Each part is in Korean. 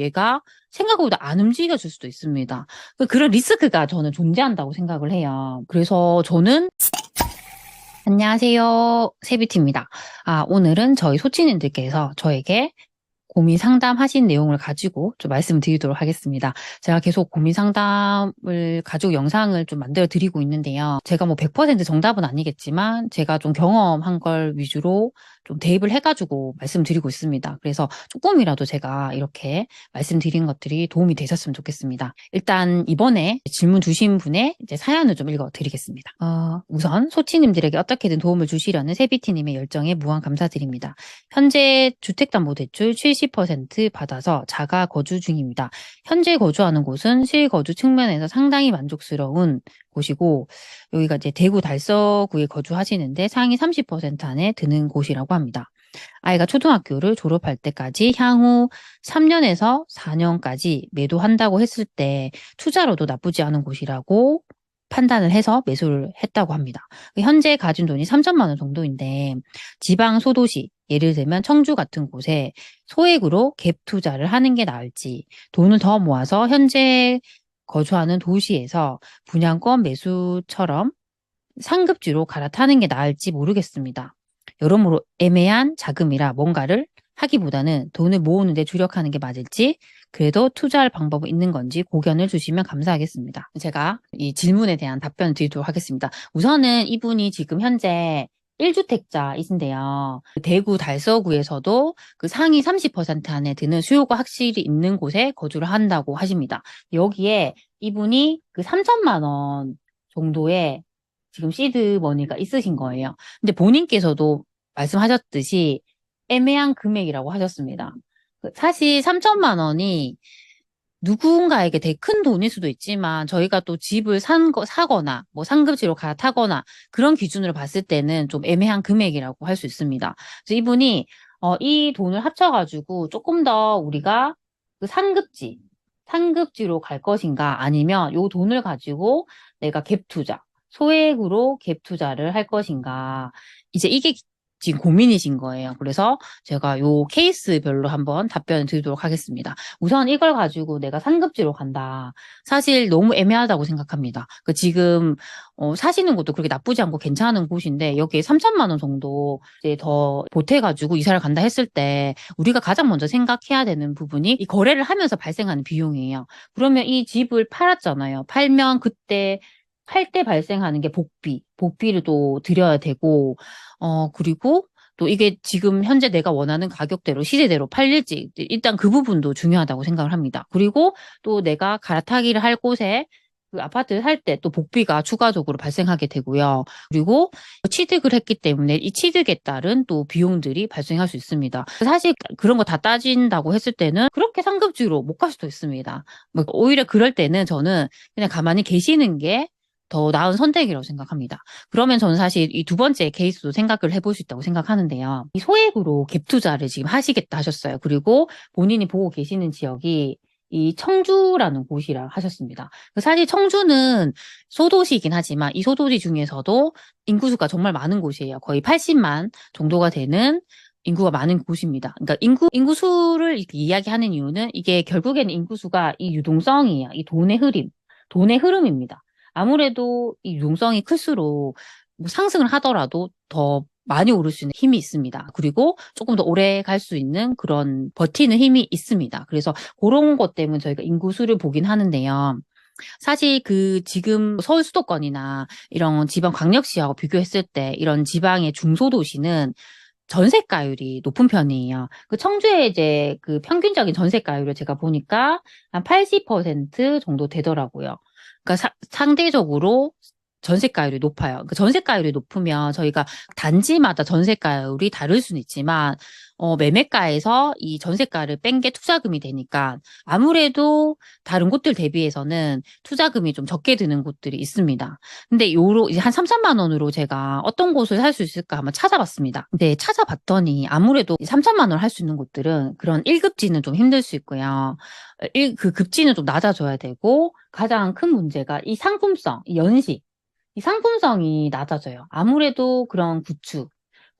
얘가 생각보다 안 움직여 줄 수도 있습니다. 그런 리스크가 저는 존재한다고 생각을 해요. 그래서 저는 안녕하세요. 세비티입니다. 오늘은 저희 소치님들께서 저에게 고민 상담하신 내용을 가지고 좀 말씀드리도록 하겠습니다. 제가 계속 고민 상담을 가지고 영상을 좀 만들어 드리고 있는데요. 제가 뭐 100% 정답은 아니겠지만 제가 좀 경험한 걸 위주로 좀 대입을 해가지고 말씀드리고 있습니다. 그래서 조금이라도 제가 이렇게 말씀드린 것들이 도움이 되셨으면 좋겠습니다. 일단 이번에 질문 주신 분의 이제 사연을 좀 읽어 드리겠습니다. 우선 소치님들에게 어떻게든 도움을 주시려는 세비티님의 열정에 무한 감사드립니다. 현재 주택담보대출 70% 받아서 자가 거주 중입니다. 현재 거주하는 곳은 실거주 측면에서 상당히 만족스러운 곳이고, 여기가 이제 대구 달서구에 거주하시는데 상위 30% 안에 드는 곳이라고 합니다. 아이가 초등학교를 졸업할 때까지 향후 3년에서 4년까지 매도한다고 했을 때 투자로도 나쁘지 않은 곳이라고 판단을 해서 매수를 했다고 합니다. 현재 가진 돈이 3천만 원 정도인데 지방 소도시, 예를 들면 청주 같은 곳에 소액으로 갭 투자를 하는 게 나을지, 돈을 더 모아서 현재 거주하는 도시에서 분양권 매수처럼 상급지로 갈아타는 게 나을지 모르겠습니다. 여러모로 애매한 자금이라 뭔가를 하기보다는 돈을 모으는 데 주력하는 게 맞을지, 그래도 투자할 방법은 있는 건지 고견을 주시면 감사하겠습니다. 제가 이 질문에 대한 답변을 드리도록 하겠습니다. 우선은 이분이 지금 현재 1주택자이신데요. 대구 달서구에서도 그 상위 30% 안에 드는 수요가 확실히 있는 곳에 거주를 한다고 하십니다. 여기에 이분이 그 3천만 원 정도의 지금 시드머니가 있으신 거예요. 근데 본인께서도 말씀하셨듯이 애매한 금액이라고 하셨습니다. 사실 3천만 원이 누군가에게 되게 큰 돈일 수도 있지만 저희가 또 집을 사거나 뭐 상급지로 갈아타거나 그런 기준으로 봤을 때는 좀 애매한 금액이라고 할 수 있습니다. 그래서 이분이 이 돈을 합쳐가지고 조금 더 우리가 그 상급지로 갈 것인가 아니면 요 돈을 가지고 내가 갭 투자, 소액으로 갭 투자를 할 것인가 이제 이게 지금 고민이신 거예요. 그래서 제가 요 케이스별로 한번 답변을 드리도록 하겠습니다. 우선 이걸 가지고 내가 상급지로 간다. 사실 너무 애매하다고 생각합니다. 지금 사시는 곳도 그렇게 나쁘지 않고 괜찮은 곳인데 여기에 3천만 원 정도 이제 더 보태가지고 이사를 간다 했을 때 우리가 가장 먼저 생각해야 되는 부분이 이 거래를 하면서 발생하는 비용이에요. 그러면 이 집을 팔았잖아요. 팔면 그때 팔 때 발생하는 게 복비를 또 드려야 되고, 그리고 또 이게 지금 현재 내가 원하는 가격대로 시세대로 팔릴지 일단 그 부분도 중요하다고 생각을 합니다. 그리고 또 내가 갈아타기를 할 곳에 그 아파트를 살 때 또 복비가 추가적으로 발생하게 되고요. 그리고 취득을 했기 때문에 이 취득에 따른 또 비용들이 발생할 수 있습니다. 사실 그런 거 다 따진다고 했을 때는 그렇게 상급지로 못 갈 수도 있습니다. 뭐 오히려 그럴 때는 저는 그냥 가만히 계시는 게 더 나은 선택이라고 생각합니다. 그러면 저는 사실 이 두 번째 케이스도 생각을 해볼 수 있다고 생각하는데요. 이 소액으로 갭 투자를 지금 하시겠다 하셨어요. 그리고 본인이 보고 계시는 지역이 이 청주라는 곳이라 하셨습니다. 사실 청주는 소도시이긴 하지만 이 소도시 중에서도 인구수가 정말 많은 곳이에요. 거의 80만 정도가 되는 인구가 많은 곳입니다. 그러니까 인구수를 이렇게 이야기하는 이유는 이게 결국에는 인구수가 이 유동성이에요. 이 돈의 흐름입니다. 아무래도 이 유동성이 클수록 뭐 상승을 하더라도 더 많이 오를 수 있는 힘이 있습니다. 그리고 조금 더 오래 갈 수 있는 그런 버티는 힘이 있습니다. 그래서 그런 것 때문에 저희가 인구수를 보긴 하는데요. 사실 지금 서울 수도권이나 이런 지방 광역시하고 비교했을 때 이런 지방의 중소도시는 전세가율이 높은 편이에요. 청주에 이제 그 평균적인 전세가율을 제가 보니까 한 80% 정도 되더라고요. 그러니까 상대적으로 전세가율이 높아요. 전세가율이 높으면 저희가 단지마다 전세가율이 다를 수는 있지만, 매매가에서 이 전세가를 뺀 게 투자금이 되니까 아무래도 다른 곳들 대비해서는 투자금이 좀 적게 드는 곳들이 있습니다. 근데 이제 한 3천만 원으로 제가 어떤 곳을 살 수 있을까 한번 찾아봤습니다. 근데 찾아봤더니 아무래도 3천만 원 할 수 있는 곳들은 그런 1급지는 좀 힘들 수 있고요. 그 급지는 좀 낮아져야 되고 가장 큰 문제가 이 상품성, 이 상품성이 낮아져요. 아무래도 그런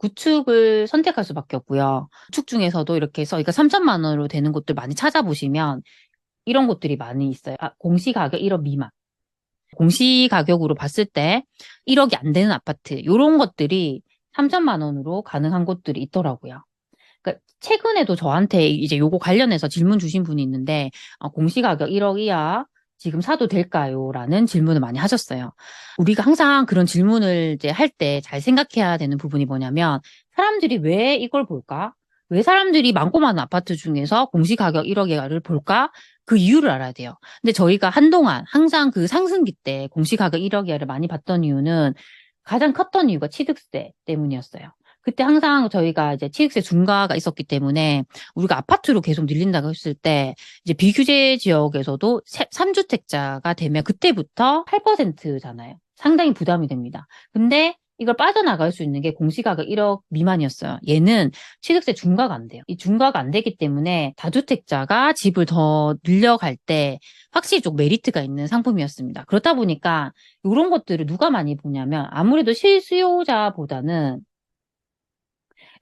구축을 선택할 수밖에 없고요. 구축 중에서도 이렇게 해서 그러니까 3천만 원으로 되는 곳들 많이 찾아보시면 이런 곳들이 많이 있어요. 공시가격 1억 미만. 공시가격으로 봤을 때 1억이 안 되는 아파트, 이런 것들이 3천만 원으로 가능한 곳들이 있더라고요. 그러니까 최근에도 저한테 이제 요거 관련해서 질문 주신 분이 있는데, 공시가격 1억 이하 지금 사도 될까요? 라는 질문을 많이 하셨어요. 우리가 항상 그런 질문을 이제 할 때 잘 생각해야 되는 부분이 뭐냐면, 사람들이 왜 이걸 볼까? 왜 사람들이 많고 많은 아파트 중에서 공시가격 1억 이하를 볼까? 그 이유를 알아야 돼요. 근데 저희가 한동안 항상 그 상승기 때 공시가격 1억 이하를 많이 봤던 이유는 가장 컸던 이유가 취득세 때문이었어요. 그때 항상 저희가 이제 취득세 중과가 있었기 때문에 우리가 아파트로 계속 늘린다고 했을 때 이제 비규제 지역에서도 3주택자가 되면 그때부터 8%잖아요. 상당히 부담이 됩니다. 근데 이걸 빠져나갈 수 있는 게 공시가격 1억 미만이었어요. 얘는 취득세 중과가 안 돼요. 이 중과가 안 되기 때문에 다주택자가 집을 더 늘려갈 때 확실히 좀 메리트가 있는 상품이었습니다. 그렇다 보니까 이런 것들을 누가 많이 보냐면 아무래도 실수요자보다는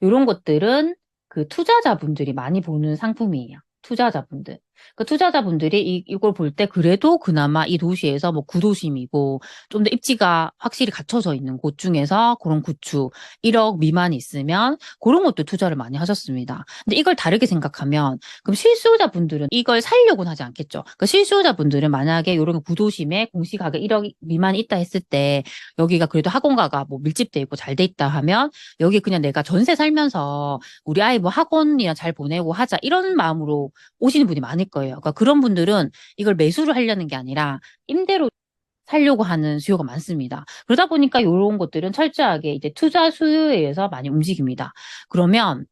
이런 것들은 그 투자자분들이 많이 보는 상품이에요. 투자자분들. 그 투자자분들이 이걸 볼 때 그래도 그나마 이 도시에서 뭐 구도심이고 좀 더 입지가 확실히 갖춰져 있는 곳 중에서 그런 구축 1억 미만이 있으면 그런 것도 투자를 많이 하셨습니다. 근데 이걸 다르게 생각하면 그럼 실수요자분들은 이걸 살려고는 하지 않겠죠. 그 실수요자분들은 만약에 이런 구도심에 공시가격 1억 미만이 있다 했을 때 여기가 그래도 학원가가 뭐 밀집돼 있고 잘 돼 있다 하면 여기 그냥 내가 전세 살면서 우리 아이 뭐 학원이나 잘 보내고 하자 이런 마음으로 오시는 분이 많을 거예요. 그러니까 그런 분들은 이걸 매수를 하려는 게 아니라 임대로 살려고 하는 수요가 많습니다. 그러다 보니까 이런 것들은 철저하게 이제 투자 수요에 의해서 많이 움직입니다. 그러면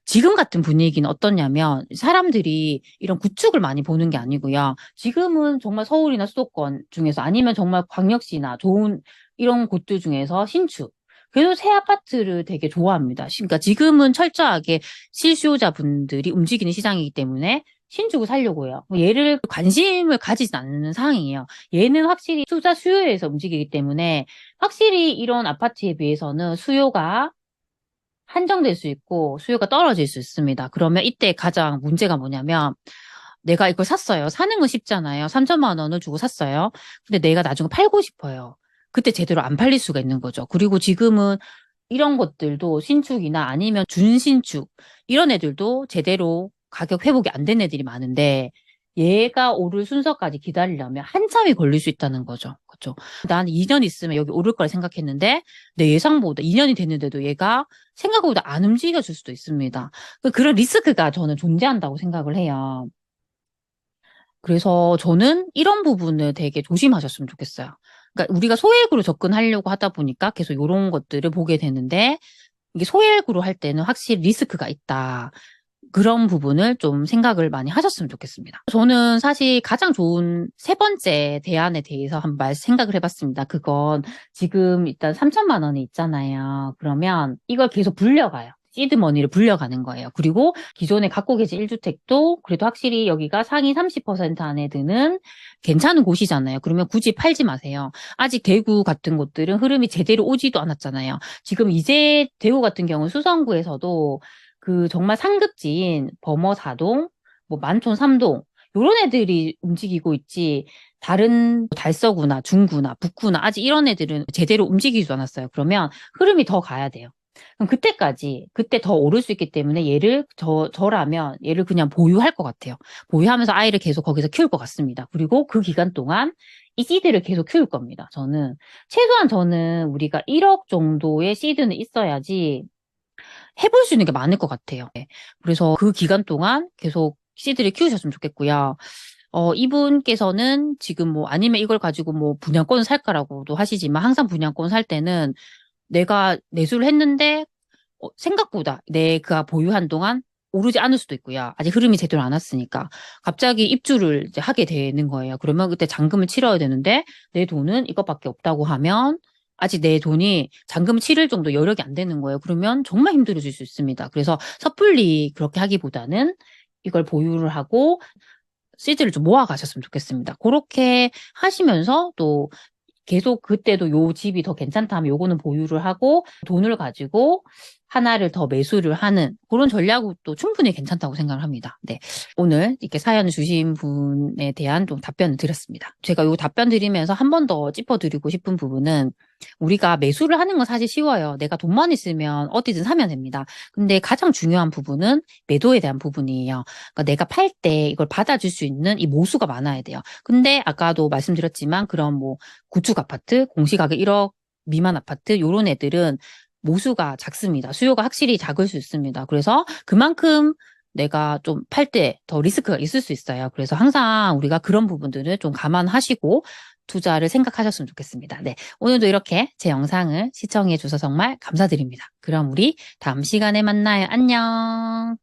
지금 같은 분위기는 어떠냐면 사람들이 이런 구축을 많이 보는 게 아니고요. 지금은 정말 서울이나 수도권 중에서 아니면 정말 광역시나 좋은 이런 곳들 중에서 신축. 그래서 새 아파트를 되게 좋아합니다. 그러니까 지금은 철저하게 실수요자분들이 움직이는 시장이기 때문에 신축을 살려고 해요. 얘를 관심을 가지지 않는 상황이에요. 얘는 확실히 투자 수요에서 움직이기 때문에 확실히 이런 아파트에 비해서는 수요가 한정될 수 있고 수요가 떨어질 수 있습니다. 그러면 이때 가장 문제가 뭐냐면 내가 이걸 샀어요. 사는 건 쉽잖아요. 3천만 원을 주고 샀어요. 근데 내가 나중에 팔고 싶어요. 그때 제대로 안 팔릴 수가 있는 거죠. 그리고 지금은 이런 것들도 신축이나 아니면 준신축 이런 애들도 제대로 가격 회복이 안 된 애들이 많은데 얘가 오를 순서까지 기다리려면 한참이 걸릴 수 있다는 거죠. 그렇죠? 난 2년 있으면 여기 오를 거라 생각했는데 내 예상보다 2년이 됐는데도 얘가 생각보다 안 움직여질 수도 있습니다. 그런 리스크가 저는 존재한다고 생각을 해요. 그래서 저는 이런 부분을 되게 조심하셨으면 좋겠어요. 그러니까 우리가 소액으로 접근하려고 하다 보니까 계속 이런 것들을 보게 되는데 이게 소액으로 할 때는 확실히 리스크가 있다. 그런 부분을 좀 생각을 많이 하셨으면 좋겠습니다. 저는 사실 가장 좋은 세 번째 대안에 대해서 한번 생각을 해봤습니다. 그건 지금 일단 3천만 원이 있잖아요. 그러면 이걸 계속 불려가요. 시드머니를 불려가는 거예요. 그리고 기존에 갖고 계신 1주택도 그래도 확실히 여기가 상위 30% 안에 드는 괜찮은 곳이잖아요. 그러면 굳이 팔지 마세요. 아직 대구 같은 곳들은 흐름이 제대로 오지도 않았잖아요. 지금 이제 대구 같은 경우는 수성구에서도 그 정말 상급지인 범어 4동, 뭐 만촌 3동 요런 애들이 움직이고 있지 다른 달서구나 중구나 북구나 아직 이런 애들은 제대로 움직이지도 않았어요. 그러면 흐름이 더 가야 돼요. 그럼 그때 더 오를 수 있기 때문에 저라면 얘를 그냥 보유할 것 같아요. 보유하면서 아이를 계속 거기서 키울 것 같습니다. 그리고 그 기간 동안 이 시드를 계속 키울 겁니다. 최소한 저는 우리가 1억 정도의 시드는 있어야지 해볼 수 있는 게 많을 것 같아요. 네. 그래서 그 기간 동안 계속 씨들을 키우셨으면 좋겠고요. 이분께서는 지금 뭐 아니면 이걸 가지고 뭐 분양권 살까라고도 하시지만 항상 분양권 살 때는 내가 매수를 했는데 생각보다 내가 보유한 동안 오르지 않을 수도 있고요. 아직 흐름이 제대로 안 왔으니까. 갑자기 입주를 이제 하게 되는 거예요. 그러면 그때 잔금을 치러야 되는데 내 돈은 이것밖에 없다고 하면 아직 내 돈이 잔금 치를 정도 여력이 안 되는 거예요. 그러면 정말 힘들어질 수 있습니다. 그래서 섣불리 그렇게 하기보다는 이걸 보유를 하고 시드를 좀 모아 가셨으면 좋겠습니다. 그렇게 하시면서 또 계속 그때도 요 집이 더 괜찮다 하면 요거는 보유를 하고 돈을 가지고 하나를 더 매수를 하는 그런 전략도 충분히 괜찮다고 생각을 합니다. 네. 오늘 이렇게 사연 주신 분에 대한 좀 답변을 드렸습니다. 제가 이 답변 드리면서 한 번 더 짚어드리고 싶은 부분은 우리가 매수를 하는 건 사실 쉬워요. 내가 돈만 있으면 어디든 사면 됩니다. 근데 가장 중요한 부분은 매도에 대한 부분이에요. 그러니까 내가 팔 때 이걸 받아줄 수 있는 이 모수가 많아야 돼요. 근데 아까도 말씀드렸지만 그런 뭐 구축 아파트, 공시가격 1억 미만 아파트 요런 애들은 모수가 작습니다. 수요가 확실히 작을 수 있습니다. 그래서 그만큼 내가 좀 팔 때 더 리스크가 있을 수 있어요. 그래서 항상 우리가 그런 부분들을 좀 감안하시고 투자를 생각하셨으면 좋겠습니다. 네. 오늘도 이렇게 제 영상을 시청해 주셔서 정말 감사드립니다. 그럼 우리 다음 시간에 만나요. 안녕.